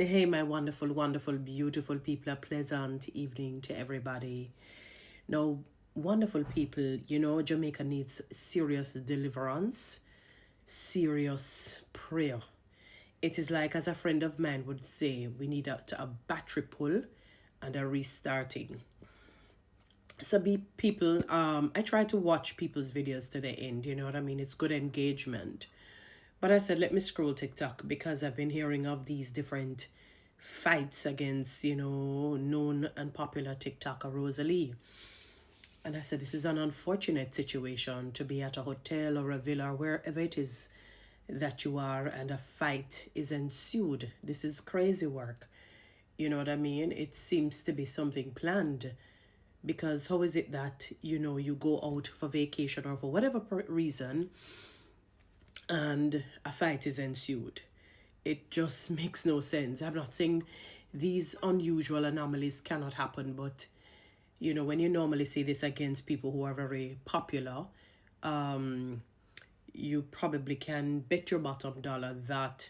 Hey, my wonderful, wonderful, beautiful people. A pleasant evening to everybody. Now, wonderful people, Jamaica needs serious deliverance, serious prayer. It is like, as a friend of mine would say, we need a battery pull and a restarting. So, people, I try to watch people's videos to the end, you know what I mean? It's good engagement. But I said, let me scroll TikTok because I've been hearing of these different fights against, known and popular TikToker Rosalee. And I said, this is an unfortunate situation to be at a hotel or a villa or wherever it is that you are and a fight is ensued. This is crazy work. You know what I mean? It seems to be something planned because how is it that, you go out for vacation or for whatever reason and a fight is ensued? It just makes no sense. I'm not saying these unusual anomalies cannot happen, but when you normally see this against people who are very popular, you probably can bet your bottom dollar that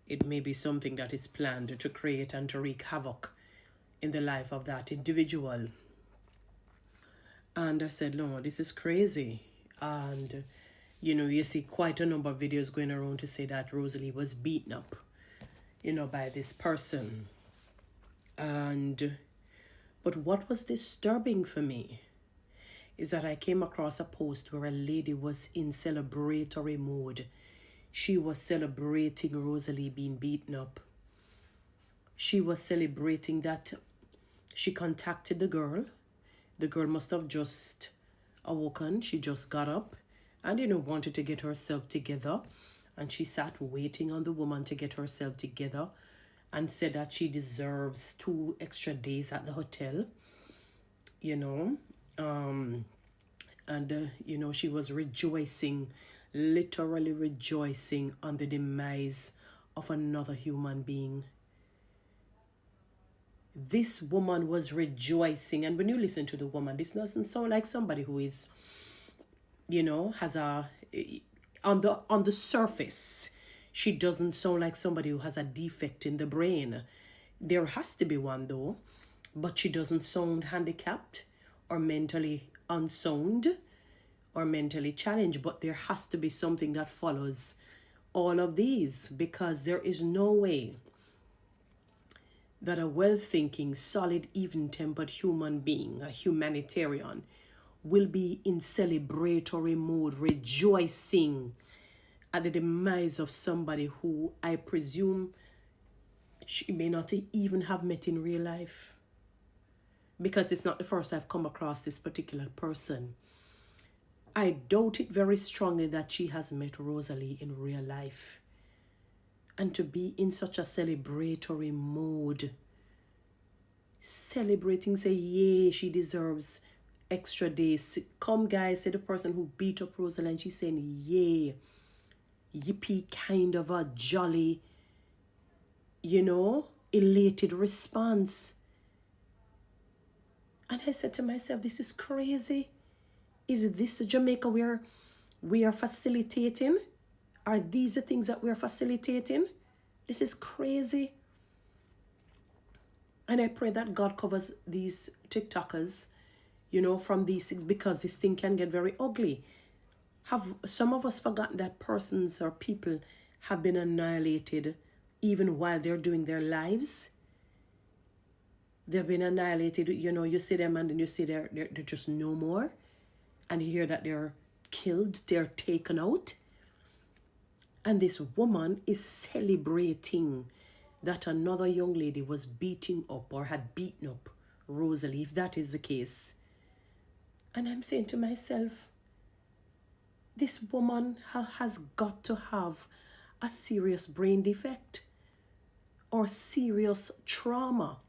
it may be something that is planned to create and to wreak havoc in the life of that individual. And I said, no, this is crazy. And you see quite a number of videos going around to say that Rosalee was beaten up, by this person. But what was disturbing for me is that I came across a post where a lady was in celebratory mode. She was celebrating Rosalee being beaten up. She was celebrating that she contacted the girl. The girl must have just awoken. She just got up and, wanted to get herself together. And she sat waiting on the woman to get herself together and said that she deserves 2 extra days at the hotel, she was rejoicing, literally rejoicing on the demise of another human being. This woman was rejoicing, and when you listen to the woman, this doesn't sound like somebody who is, has a on the surface, she doesn't sound like somebody who has a defect in the brain. There has to be one though, but she doesn't sound handicapped or mentally unsound or mentally challenged, but there has to be something that follows all of these, because there is no way that a well-thinking, solid, even-tempered human being, a humanitarian, will be in celebratory mode, rejoicing at the demise of somebody who I presume she may not even have met in real life. Because it's not the first I've come across this particular person. I doubt it very strongly that she has met Rosalee in real life. And to be in such a celebratory mode, celebrating, say, yay, she deserves extra days. Come, guys, say the person who beat up Rosalee, and she's saying, yay, yippee, kind of a jolly, elated response. And I said to myself, this is crazy. Is this the Jamaica where we are facilitating? Are these the things that we are facilitating? This is crazy. And I pray that God covers these TikTokers, from these things, because this thing can get very ugly. Have some of us forgotten that persons or people have been annihilated even while they're doing their lives? They've been annihilated. You see them and then you see they're just no more. And you hear that they're killed, they're taken out. And this woman is celebrating that another young lady was beating up or had beaten up Rosalee, if that is the case. And I'm saying to myself, this woman has got to have a serious brain defect or serious trauma,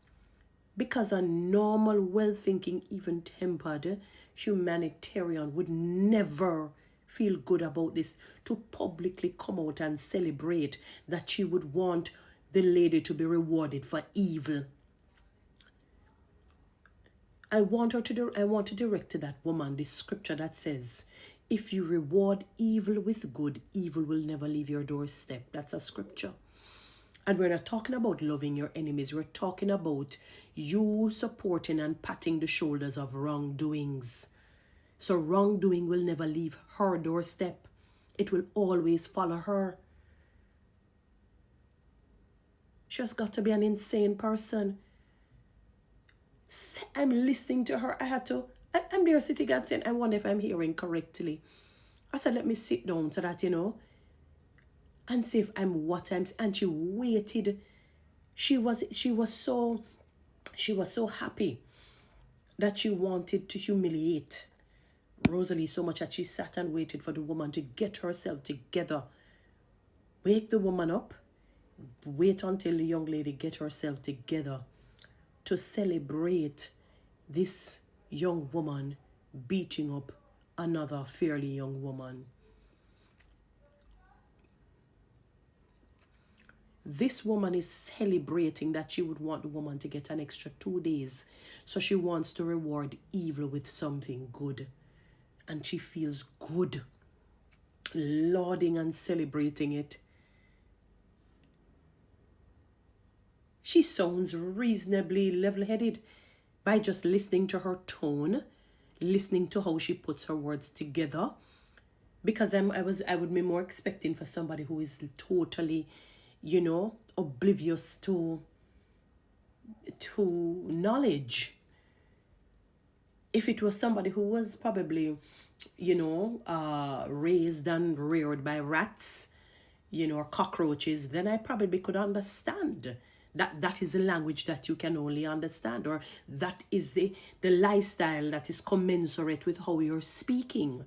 because a normal, well-thinking, even-tempered humanitarian would never feel good about this, to publicly come out and celebrate that she would want the lady to be rewarded for evil. I want to direct to that woman the scripture that says, if you reward evil with good, evil will never leave your doorstep. That's a scripture. And we're not talking about loving your enemies. We're talking about you supporting and patting the shoulders of wrongdoings. So wrongdoing will never leave her doorstep. It will always follow her. She has got to be an insane person. I'm listening to her. I'm there sitting and saying, I wonder if I'm hearing correctly. I said, let me sit down so that, and see if I'm what I'm, and she waited. She was so happy that she wanted to humiliate Rosalee so much that she sat and waited for the woman to get herself together. Wake the woman up. Wait until the young lady get herself together to celebrate this young woman beating up another fairly young woman. This woman is celebrating that she would want the woman to get an extra 2 days. So she wants to reward evil with something good. And she feels good, lauding and celebrating it. She sounds reasonably level-headed by just listening to her tone, listening to how she puts her words together. Because I would be more expecting for somebody who is totally, oblivious to knowledge. If it was somebody who was probably, raised and reared by rats, or cockroaches, then I probably could understand. That is the language that you can only understand, or that is the lifestyle that is commensurate with how you're speaking.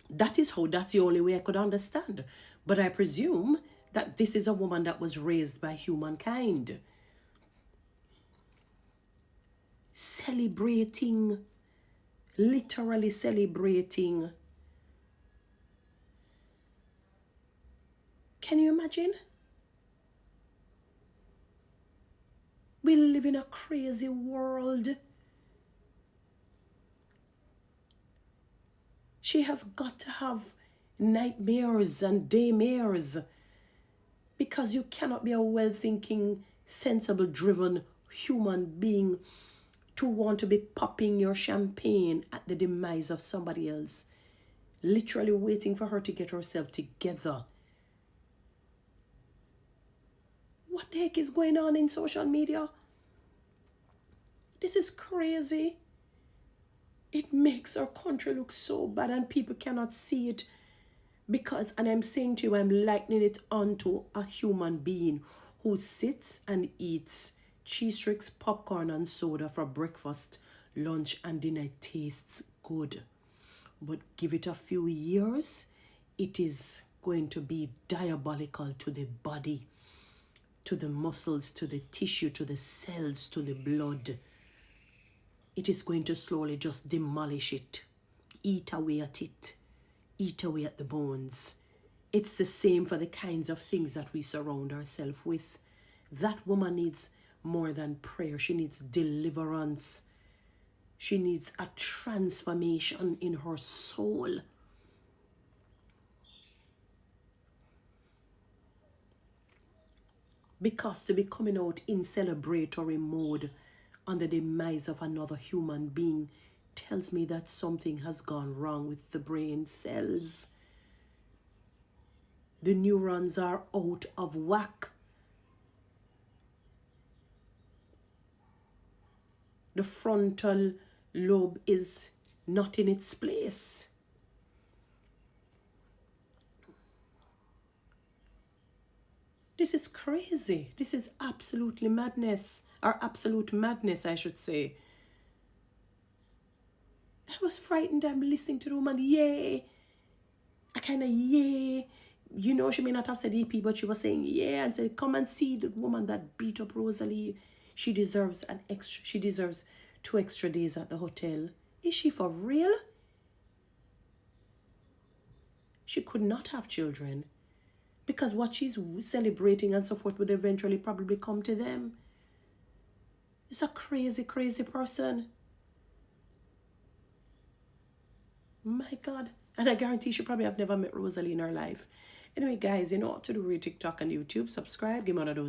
That's the only way I could understand. But I presume that this is a woman that was raised by humankind. Celebrating, literally celebrating. Can you imagine? We live in a crazy world. She has got to have nightmares and daymares, because you cannot be a well-thinking, sensible, driven human being to want to be popping your champagne at the demise of somebody else, literally waiting for her to get herself together. What the heck is going on in social media? This is crazy. It makes our country look so bad and people cannot see it. Because, and I'm saying to you, I'm likening it onto a human being who sits and eats cheese tricks, popcorn and soda for breakfast, lunch and dinner. It tastes good. But give it a few years, it is going to be diabolical to the body, to the muscles, to the tissue, to the cells, to the blood. It is going to slowly just demolish it, eat away at it, eat away at the bones. It's the same for the kinds of things that we surround ourselves with. That woman needs more than prayer. She needs deliverance. She needs a transformation in her soul. Because to be coming out in celebratory mode on the demise of another human being tells me that something has gone wrong with the brain cells. The neurons are out of whack. The frontal lobe is not in its place. This is crazy. This is absolutely madness, or absolute madness, I should say. I was frightened. I'm listening to the woman, yay. I kind of, yay. She may not have said EP, but she was saying, yeah, and said, come and see the woman that beat up Rosalee. She deserves 2 extra days at the hotel. Is she for real? She could not have children. Because what she's celebrating and so forth would eventually probably come to them. It's a crazy, crazy person. My God. And I guarantee she probably have never met Rosalee in her life. Anyway, guys, you know what to do with TikTok and YouTube. Subscribe, give me one of those